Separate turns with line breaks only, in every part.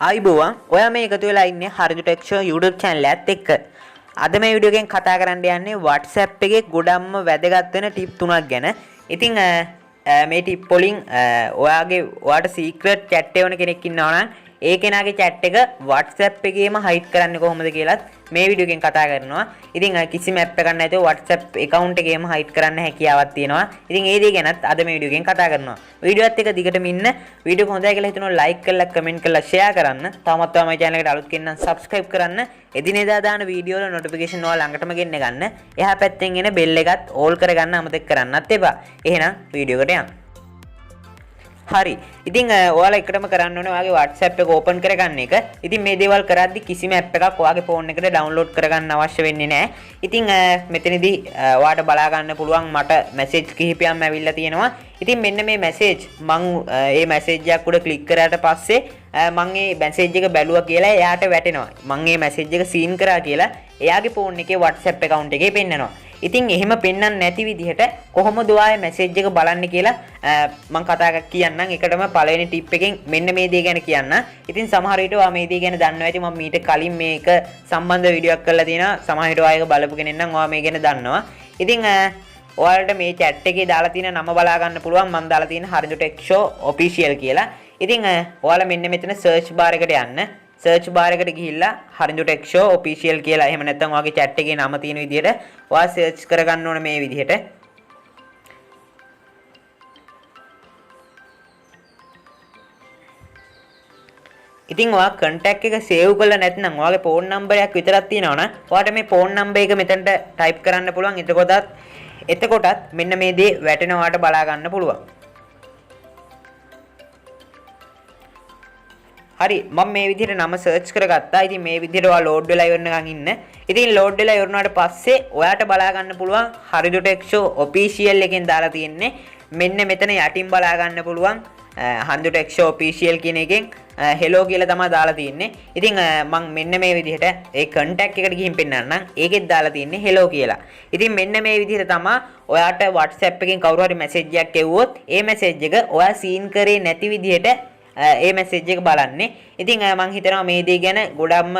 ආයිබෝවන් ඔයා මේ එකතු වෙලා ඉන්නේ හරිඳු ටෙක් ෂෝ YouTube channel එකත් එක්ක. අද මේ වීඩියෝ එකෙන් කතා කරන්න යන්නේ WhatsApp එකේ ගොඩක්ම වැදගත් වෙන ටිප් තුනක් ගැන. ඉතින් මේ ටිප් වලින් ඔයාට secret chat එකවන කෙනෙක් ඉන්නවා නම් ඒ කෙනාගේ chat එක WhatsApp එකේම hide කරන්නේ කොහොමද කියලාත් මේ වීඩියෝ එකෙන් කතා කරනවා. ඉතින් කිසිම app එකක් නැතුව WhatsApp account එකේම hide කරන්න හැකියාවක් තියෙනවා. ඉතින් ඒ දේ ගැනත් අද මේ වීඩියෝ එකෙන් කතා කරනවා. වීඩියෝත් එක දිගටම ඉන්න. වීඩියෝ එක හොඳයි කියලා හිතනවා like කරලා comment කරලා share කරන්න. තවමත් ඔයා මගේ channel එකට අලුත් කෙනෙක් නම් subscribe කරන්න. එදිනෙදා දාන වීඩියෝ වල notification ඔයා ළඟටම ගෙන්න ගන්න. එහා පැත්තෙන් එන bell එකත් all කරගන්න අමතක කරන්නත් එපා. එහෙනම් වීඩියෝ එකට යමු. හරි. ඉතින් ඔයාලා එකටම කරන්න ඕනේ ඔයාගේ WhatsApp එක open කරගන්න එක. ඉතින් මේ දේවල් කරද්දි කිසිම app එකක් ඔයාගේ phone එකට download කරගන්න අවශ්‍ය වෙන්නේ නැහැ. ඉතින් මෙතනදී ඔයාට බලා ගන්න පුළුවන් මට message කිහිපයක්ම ඇවිල්ලා තියෙනවා. ඉතින් මෙන්න මේ message මම මේ message එකක් උඩ click කරාට පස්සේ මම මේ message එක බැලුවා කියලා එයාට වැටෙනවා. මම මේ message එක seen කරා කියලා එයාගේ phone එකේ WhatsApp account එකේ පෙන්නනවා. ඉතින් එහෙම පෙන්වන්න නැති විදිහට කොහොමද ඔයාගේ මැසේජ් එක බලන්නේ කියලා මම කතා කියන්නම්. එකටම පළවෙනි ටිප් එකෙන් මෙන්න මේ දේ ගැන කියන්න. ඉතින් සමහර විට ඔයා මේ දේ ගැන දන්නවා ඇති. මම මීට කලින් මේක සම්බන්ධ වීඩියෝ එකක් කරලා තියෙනවා. සමහර විට ඔයා ඒක බලපු කෙනෙක් නම් ඔයා මේ ගැන දන්නවා. ඉතින් ඔයාලට මේ chat එකේ දාලා තියෙන නම බලා ගන්න පුළුවන්. මම දාලා තියෙන Harindu Tech Show official කියලා. ඉතින් ඔයාලා මෙන්න මෙතන search bar එකට යන්න. search bar එකට ගිහිල්ලා Harindu Tech Show official කියලා එහෙම නැත්නම් ඔයාගේ chat එකේ නම තියෙන විදිහට ඔයා search කරගන්න ඕනේ මේ විදිහට. ඉතින් ඔයා contact එක save කරලා නැත්නම් ඔයාගේ phone number එකක් විතරක් තියෙනවා නම් ඔයාට මේ phone number එක මෙතනට type කරන්න පුළුවන්. එතකොටත් මෙන්න මේ දේ වැටෙනවාට බලා ගන්න පුළුවන්. හරි මම මේ විදිහට නම සර්ච් කරගත්තා. ඉතින් මේ විදිහට ඔයා ලෝඩ් වෙලා ඉවරනකන් ඉන්න. ඉතින් ලෝඩ් වෙලා ඉවරනාට පස්සේ ඔයාට බලා ගන්න පුළුවන් Harindu Tech Show official එකෙන් දාලා තියෙන්නේ. මෙන්න මෙතන යටින් බලා ගන්න පුළුවන් Harindu Tech Show official කියන එකෙන් hello කියලා තමයි දාලා තියෙන්නේ. ඉතින් මම මෙන්න මේ විදිහට ඒ contact එකට ගිහින් පෙන්නන්නම්. ඒකෙත් දාලා තියෙන්නේ hello කියලා. ඉතින් මෙන්න මේ විදිහට තමයි ඔයාට WhatsApp එකෙන් කවුරු හරි message එකක් එවුවොත් ඒ message එක ඔයා seen කරේ නැති විදිහට ඒ message එක බලන්නේ. ඉතින් මම හිතනවා මේ දේ ගැන ගොඩක්ම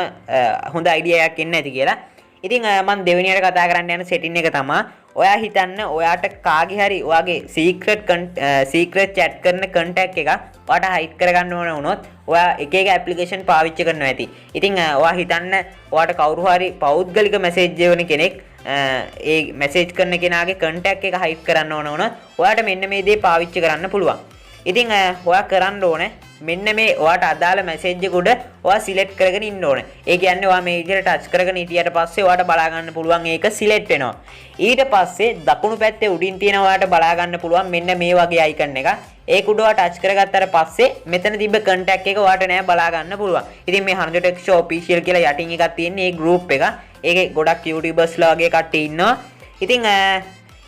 හොඳ idea එකක් එන්න ඇති කියලා. ඉතින් මම දෙවෙනියට කතා කරන්න යන setting එක තමයි ඔයා හිතන්න ඔයාට කාගේ හරි ඔයාගේ secret chat කරන contact එක ඔයාට hide කරගන්න ඕන වුණොත් ඔයා එක එක application පාවිච්චි කරනවා ඇති. ඉතින් ඔයා හිතන්න ඔයාට කවුරු හරි පෞද්ගලික message එවන කෙනෙක් ඒ message කරන කෙනාගේ contact එක hide කරන්න ඕන වුණොත් ඔයාට මෙන්න මේ දේ පාවිච්චි කරන්න පුළුවන්. ඉතින් ඔයා කරන්න ඕනේ මෙන්න මේ ඔයාට අදාළ මැසේජ් එක උඩ ඔයා සිලෙක්ට් කරගෙන ඉන්න ඕනේ. ඒ කියන්නේ ඔයා මේ විදිහට ටච් කරගෙන හිටියට පස්සේ ඔයාට බලා ගන්න පුළුවන් ඒක සිලෙක්ට් වෙනවා. ඊට පස්සේ දකුණු පැත්තේ උඩින් තියෙන ඔයාට බලා ගන්න පුළුවන් මෙන්න මේ වගේ අයිකන් එක. ඒක උඩ ඔයා ටච් කරගත්තාට පස්සේ මෙතන තිබ්බ contact එක ඔයාට නෑ බලා ගන්න පුළුවන්. ඉතින් මේ Harindu Tech Show official කියලා යටින් එකක් තියෙන්නේ ඒ group එක. ඒකේ ගොඩක් YouTubers ලා වගේ කට්ටිය ඉන්නවා. ඉතින්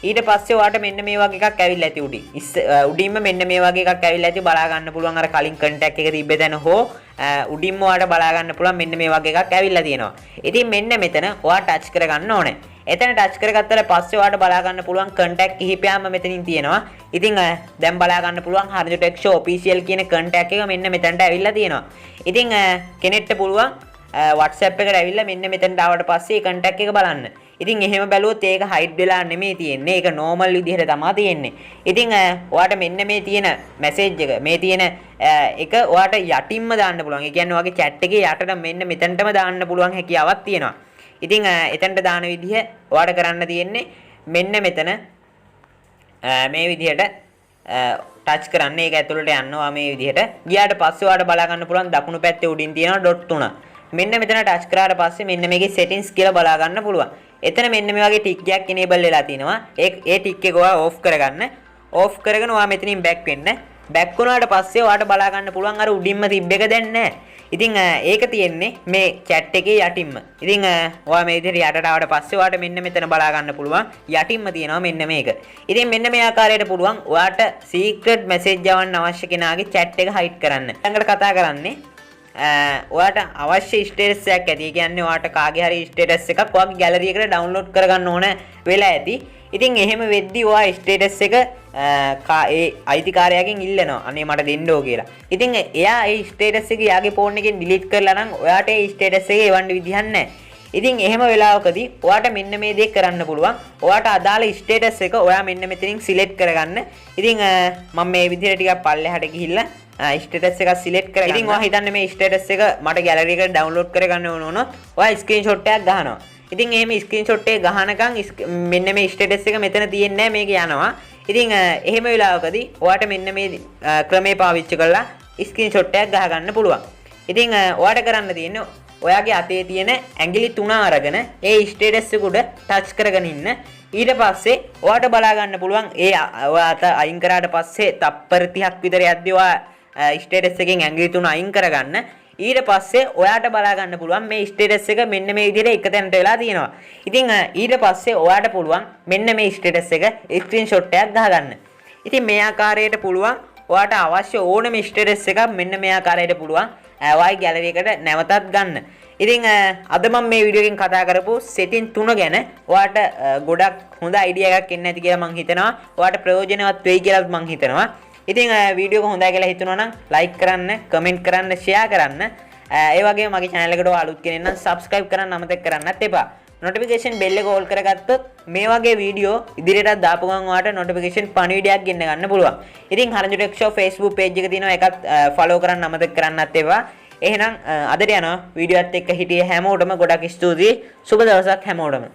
ඊට පස්සේ ඔයාට මෙන්න මේ වගේ එකක් ඇවිල්ලා ඇති උඩින්ම මෙන්න මේ වගේ එකක් ඇවිල්ලා ඇති බලා ගන්න පුළුවන් අර කලින් contact එක තිබ්බ තැන හෝ උඩින්ම ඔයාට බලා ගන්න පුළුවන් මෙන්න මේ වගේ එකක් ඇවිල්ලා තියෙනවා. ඉතින් මෙන්න මෙතන ඔයා ටච් කරගන්න ඕනේ. එතන ටච් කරගත්තාට පස්සේ ඔයාට බලා ගන්න පුළුවන් contact කිහිපයක්ම මෙතනින් තියෙනවා. ඉතින් දැන් බලා ගන්න පුළුවන් Harindu Tech Show official කියන contact එක මෙන්න මෙතනට ඇවිල්ලා තියෙනවා. ඉතින් කෙනෙක්ට පුළුවන් WhatsApp එකට ඇවිල්ලා මෙන්න මෙතනට ආවට පස්සේ contact එක බලන්න. ඉතින් එහෙම බැලුවොත් ඒක hide වෙලා නෙමෙයි තියෙන්නේ. ඒක normal විදිහට තමයි තියෙන්නේ. ඉතින් ඔයාට මෙන්න මේ තියෙන message එක මේ තියෙන එක ඔයාට යටින්ම දාන්න පුළුවන්. ඒ කියන්නේ ඔයාගේ chat එකේ යටට මෙන්න මෙතනටම දාන්න පුළුවන් හැකියාවක් තියෙනවා. ඉතින් එතනට දාන විදිහ ඔයාට කරන්න තියෙන්නේ මෙන්න මෙතන මේ විදිහට ටච් කරන්න. ඒක ඇතුළට යනවා මේ විදිහට. ගියාට පස්සේ ඔයාට බලා ගන්න පුළුවන් දකුණු පැත්තේ උඩින් තියෙන dot 3. මෙන්න මෙතන ටච් කරාට පස්සේ මෙන්න මේකේ settings කියලා බලා ගන්න පුළුවන්. එතන මෙන්න මේ වගේ ටික් එකක් enable වෙලා තිනවා. ඒ ටික් එක ඔයා off කරගන්න. off කරගෙන ඔයා මෙතනින් back වෙන්න. back වුණාට පස්සේ ඔයාට බලා ගන්න පුළුවන් අර උඩින්ම තිබ්බ එක දැන් නැහැ. ඉතින් ඒක තියෙන්නේ මේ chat එකේ යටින්ම. ඉතින් ඔයා මේ විදිහට යටට ආවට පස්සේ ඔයාට මෙන්න මෙතන බලා ගන්න පුළුවන් යටින්ම තියෙනවා මෙන්න මේක. ඉතින් මෙන්න මේ ආකාරයට පුළුවන් ඔයාට secret message යවන්න අවශ්‍ය කෙනාගේ chat එක hide කරන්න. ළඟට කතා කරන්නේ ඔයාට අවශ්‍ය ස්ටේටස් එකක් ඇති. ඒ කියන්නේ ඔයාට කාගේ හරි ස්ටේටස් එකක් ඔයාගේ ගැලරි එකට ඩවුන්ලෝඩ් කරගන්න ඕන වෙලා ඇති. ඉතින් එහෙම වෙද්දි ඔයා ස්ටේටස් එක ඒ අයිතිකාරයාගෙන් ඉල්ලනවා අනේ මට දෙන්නෝ කියලා. ඉතින් එයා ඒ ස්ටේටස් එක යාගේ ෆෝන් එකෙන් ඩිලීට් කරලා නම් ඔයාට ඒ ස්ටේටස් එක එවන්න විදිහක් නැහැ. ඉතින් එහෙම වෙලාවකදී ඔයාට මෙන්න මේ දේ කරන්න පුළුවන්. ඔයාට අදාළ ස්ටේටස් එක ඔයා මෙන්න මෙතනින් සිලෙක්ට් කරගන්න. ඉතින් මම මේ විදිහට ටිකක් පල්ලෙහාට ගිහිල්ලා ස්ටේටස් එක සිලෙක්ට් කරගන්න. ඉතින් ඔයා හිතන්නේ මේ ස්ටේටස් එක මට ගැලරි එකට ඩවුන්ලෝඩ් කරගන්න ඕන වුණොත් ඔයා ස්ක්‍රීන්ෂොට් එකක් ගහනවා. ඉතින් එහෙම ස්ක්‍රීන්ෂොට් එක ගහනකම් මෙන්න මේ ස්ටේටස් එක මෙතන තියෙන්නේ නැහැ මේක යනවා. ඉතින් එහෙම වෙලාවකදී ඔයාට මෙන්න මේ ක්‍රමේ පාවිච්චි කරලා ස්ක්‍රීන්ෂොට් එකක් ගහ ගන්න පුළුවන්. ඉතින් ඔයාට කරන්න තියෙන්නේ ඔයාගේ අතේ තියෙන ඇඟිලි 3 අරගෙන ඒ ස්ටේටස් එක උඩ ටච් කරගෙන ඉන්න. ඊට පස්සේ ඔයාට බලා ගන්න පුළුවන් ඒ ඔයාට අයින් කරාට පස්සේ තප්පර 30ක් විතර යද්දී ඔයා ස්ටේටස් එකෙන් ඇඟිලි 3 අයින් කරගන්න. ඊට පස්සේ ඔයාට බලා ගන්න පුළුවන් මේ ස්ටේටස් එක මෙන්න මේ විදිහට එක තැනට වෙලා තියෙනවා. ඉතින් ඊට පස්සේ ඔයාට පුළුවන් මෙන්න මේ ස්ටේටස් එක ස්ක්‍රීන්ෂොට් එකක් ගහගන්න. ඉතින් මේ ආකාරයට පුළුවන් ඔයාට අවශ්‍ය ඕනම ස්ටේටස් එකක් මෙන්න මේ ආකාරයට පුළුවන් ඔයාගේ ගැලරි එකට නැවතත් ගන්න. ඉතින් අද මම මේ වීඩියෝ එකෙන් කතා කරපු සෙටින් 3 ගැන ඔයාට ගොඩක් හොඳ අයිඩියා එකක් එන්න ඇති කියලා මම හිතනවා. ඔයාට ප්‍රයෝජනවත් වෙයි කියලා මම හිතනවා. ඉතින් වීඩියෝ එක හොඳයි කියලා හිතනවා නම් ලයික් කරන්න, කමෙන්ට් කරන්න, ෂෙයා කරන්න. ඒ වගේම මගේ channel එකට අලුත් කෙනෙක් නම් subscribe කරන්න අමතක කරන්නත් එපා. notification bell එක all කරගත්තොත් මේ වගේ වීඩියෝ ඉදිරියටත් දාපු ගමන් ඔයාලට notification පණිවිඩයක් ගෙන්න ගන්න පුළුවන්. ඉතින් Harindu Tech Show Facebook page එක තියෙනවා ඒකත් follow කරන්න අමතක කරන්නත් එපා. එහෙනම් අදට යනවා වීඩියෝත් එක්ක හිටියේ හැමෝටම ගොඩක් ස්තුතියි. සුබ දවසක් හැමෝටම.